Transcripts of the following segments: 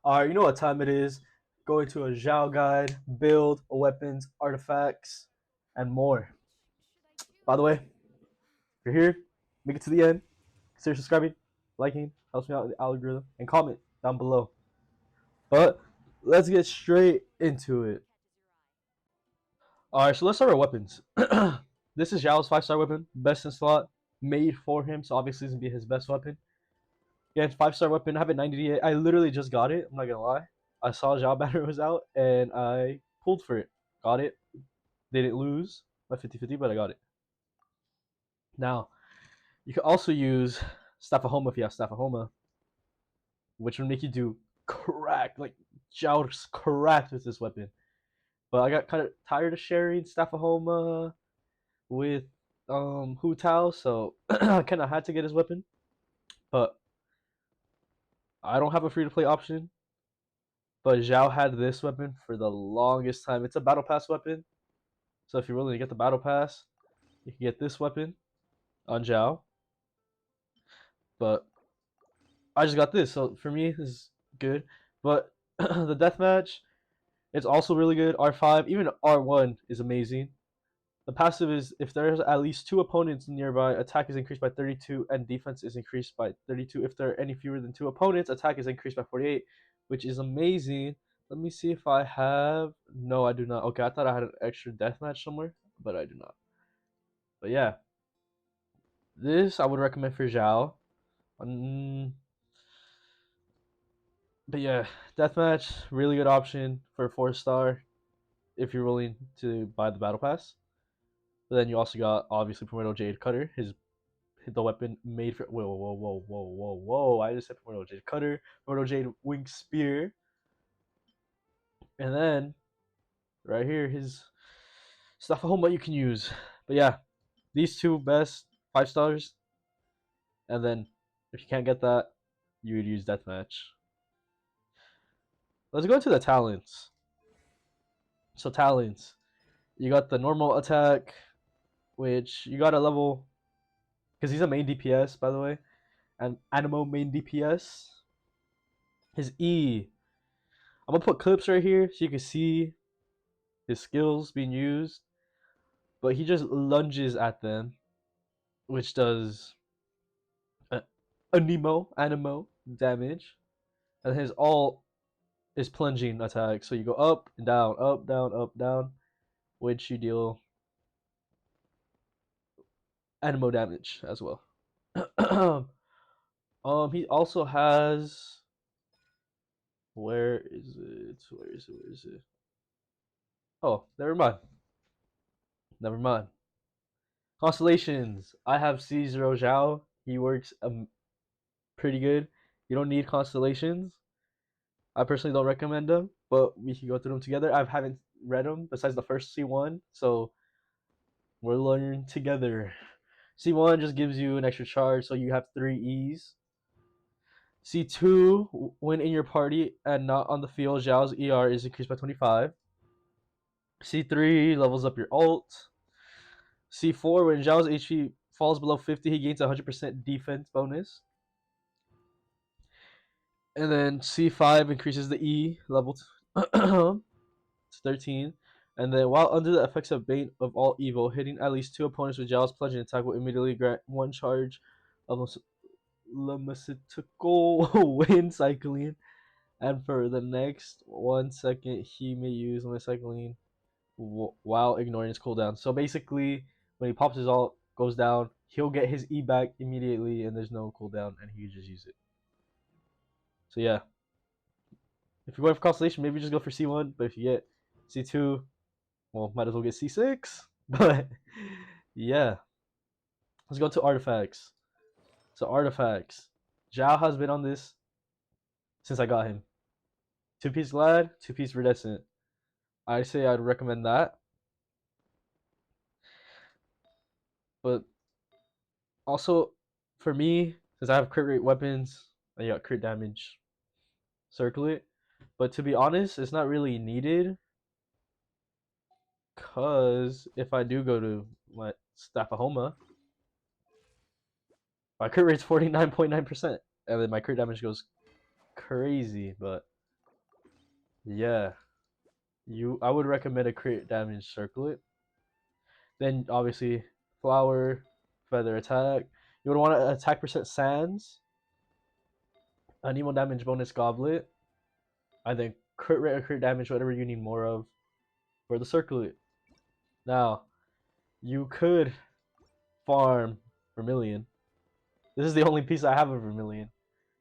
Alright, you know what time it is. Go into a Zhao guide, build, weapons, artifacts, and more. By the way, if you're here, make it to the end. Consider subscribing, liking, helps me out with the algorithm, and comment down below. But let's get straight into it. Alright, so let's start our weapons. This is Zhao's 5-star weapon, best in slot, made for him, so obviously it's gonna be his best weapon. Yeah, it's 5-star weapon. I have it 98. I literally just got it. I'm not gonna lie. I saw Zhao banner was out and I pulled for it. Got it. Didn't lose by 50-50, but I got it. Now, you can also use Staff of Homa if you have Staff of Homa, which would make you do crack. Like, Zhao's cracked with this weapon. But I got kind of tired of sharing Staff of Homa with Hu Tao, so I kind of had to get his weapon. But I don't have a free to play option. But Zhao had this weapon for the longest time. It's a battle pass weapon. So if you're willing to get the battle pass, you can get this weapon on Zhao. But I just got this, so for me, this is good. But the deathmatch, it's also really good. R5, even R1 is amazing. The passive is if there's at least 2 opponents nearby, attack is increased by 32 and defense is increased by 32. If there are any fewer than 2 opponents, attack is increased by 48, which is amazing. Let me see if I have. No, I do not. Okay, I thought I had an extra deathmatch somewhere, but I do not. But yeah, this I would recommend for Zhao. But yeah, deathmatch, really good option for a 4-star if you're willing to buy the battle pass. But then you also got obviously Primordial Jade Cutter, the weapon made for. Whoa! I just said Primordial Jade Cutter, Primordial Jade Wing Spear, and then right here his stuff at home that you can use. But yeah, these two best 5-stars, and then if you can't get that, you would use deathmatch. Let's go into the talents. So talents, you got the normal attack, which you got a level because he's a main DPS by the way, and Animo main DPS. His E, I'm gonna put clips right here so you can see his skills being used, but he just lunges at them, which does animo damage, and his alt is plunging attack. So you go up and down, up down, up down, which you deal animo damage as well. He also has. Where is it? Where is it? Where is it? Oh, never mind. Never mind. Constellations. I have C0 Zhao. He works pretty good. You don't need constellations. I personally don't recommend them, but we can go through them together. I haven't read them besides the first C1, so we're learning together. C1 just gives you an extra charge, so you have 3 E's. C2, when in your party and not on the field, Zhao's ER is increased by 25. C3 levels up your ult. C4, when Zhao's HP falls below 50, he gains 100% defense bonus. And then C5 increases the E level to 13. And then while under the effects of Bane of all evil, hitting at least 2 opponents with Zhao's plunging attack will immediately grant 1 charge of Lemasistical wind cycling. And for the next 1 second, he may use Lemasicycling while ignoring his cooldown. So basically, when he pops his ult, goes down, he'll get his E back immediately, and there's no cooldown, and he can just use it. So yeah, if you're going for Constellation, maybe just go for C1. But if you get C2, well, might as well get C6. But yeah, let's go to artifacts. So artifacts, Zhao has been on this since I got him. 2-piece Glad, 2-piece Viridescent. I say I'd recommend that. But also, for me, since I have crit rate weapons, I got crit damage, circle it. But to be honest, it's not really needed. Because if I do go to my Staff of Homa, my crit rate's 49.9%. And then my crit damage goes crazy. But Yeah, I would recommend a crit damage circlet. Then obviously flower, feather attack. You would want to attack percent sands, anemo damage bonus goblet, and then crit rate or crit damage, whatever you need more of for the circlet. Now, you could farm Vermilion. This is the only piece I have of Vermilion.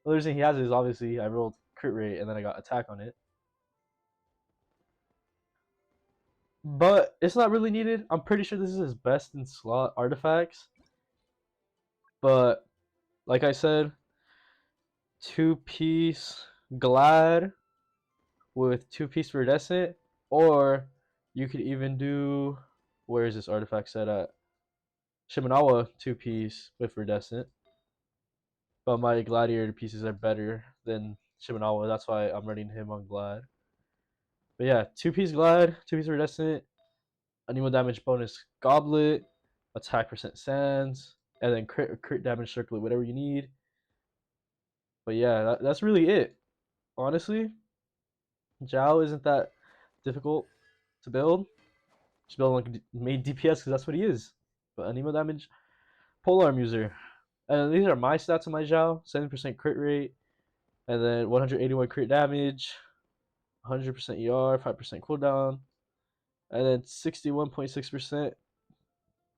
The other reason he has it is obviously I rolled crit rate and then I got attack on it. But it's not really needed. I'm pretty sure this is his best in slot artifacts. But like I said, 2-piece Glad with 2-piece Viridescent, or you could even do, where is this artifact set at? Shimenawa 2-piece with Viridescent. But my Gladiator pieces are better than Shimenawa. That's why I'm running him on Glad. But yeah, 2-piece Glad, 2-piece Viridescent, anemo damage bonus Goblet, attack percent Sands, and then crit damage Circlet, whatever you need. But yeah, that's really it. Honestly, Zhao isn't that difficult to build. Just build like main DPS because that's what he is. But anemo damage, polearm user. And these are my stats on my Zhao: 70% crit rate, and then 181 crit damage, 100% ER, 5% cooldown, and then 61.6%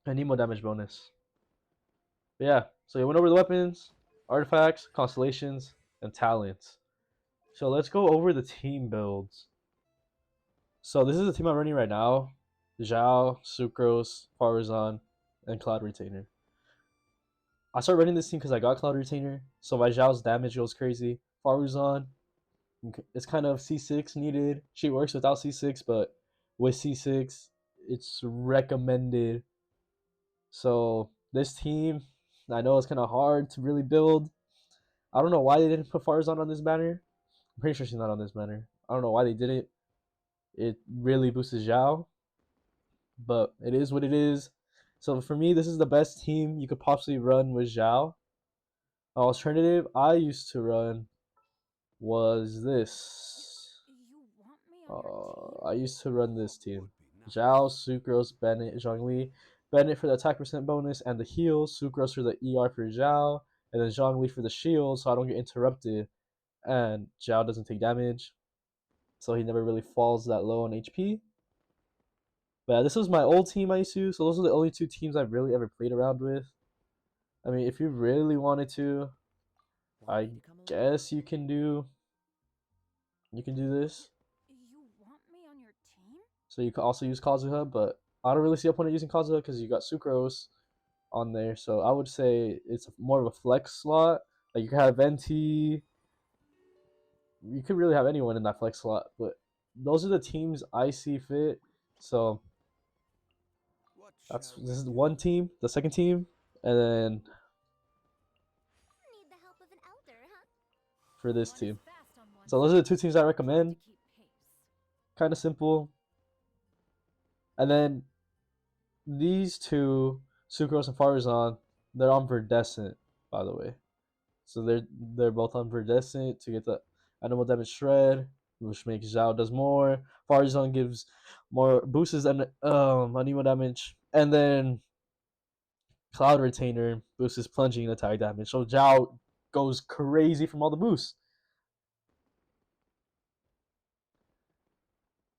anemo damage bonus. But yeah, so we went over the weapons, artifacts, constellations, and talents. So let's go over the team builds. So this is the team I'm running right now: Zhao, Sucrose, Farazan, and Cloud Retainer. I started running this team because I got Cloud Retainer, so my Zhao's damage goes crazy. Faruzan, it's kind of C6 needed. She works without C6, but with C6, it's recommended. So this team, I know it's kind of hard to really build. I don't know why they didn't put Farzan on this banner. I'm pretty sure she's not on this banner. I don't know why they did it. It really boosts Zhao, but it is what it is. So for me, this is the best team you could possibly run with Zhao. Alternative I used to run was this. I used to run this team: Zhao, Sucrose, Bennett, Zhongli. Bennett for the attack percent bonus and the heal, Sucrose for the ER for Zhao, and then Zhongli for the shield so I don't get interrupted and Zhao doesn't take damage. So he never really falls that low on HP. But yeah, this was my old team I used to, so those are the only two teams I've really ever played around with. I mean, if you really wanted to, I guess you can do this. You want me on your team? So you can also use Kazuha, but I don't really see a point of using Kazuha because you got Sucrose on there. So I would say it's more of a flex slot. Like you could have Venti. You could really have anyone in that flex slot, but those are the teams I see fit. So this is one team, the second team, and then Need the help of an elder, huh? for this team. So those are the two teams I recommend. Kind of simple. And then these two, Sucrose and Farazan, they're on Verdescent, by the way. So they're both on Verdescent to get the animal damage shred, which makes Zhao does more. Farazan gives more boosts and animal damage, and then Cloud Retainer boosts his plunging attack damage. So Zhao goes crazy from all the boosts.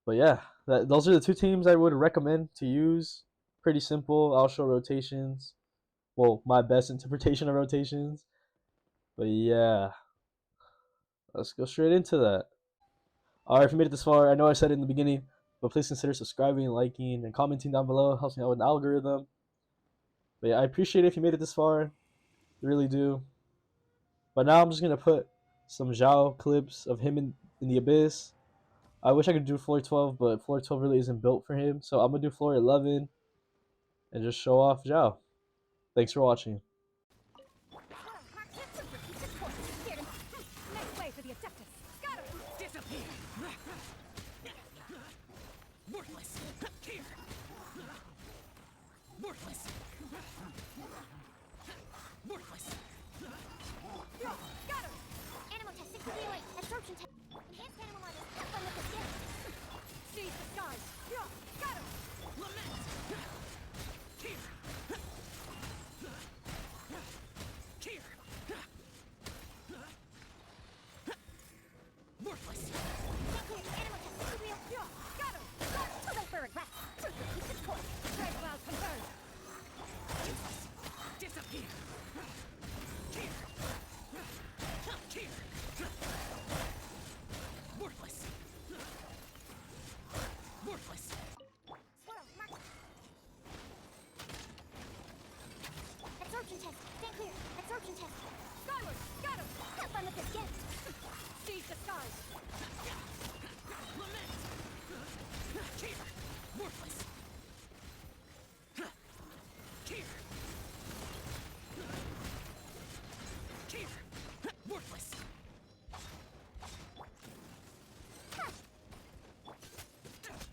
But yeah, those are the two teams I would recommend to use. Pretty simple. I'll show rotations. Well, my best interpretation of rotations. But yeah, let's go straight into that. Alright, if you made it this far, I know I said it in the beginning, but please consider subscribing, liking, and commenting down below. It helps me out with the algorithm. But yeah, I appreciate it if you made it this far. I really do. But now I'm just going to put some Zhao clips of him in the Abyss. I wish I could do floor 12, but floor 12 really isn't built for him. So I'm going to do floor 11 and just show off Zhao. Thanks for watching.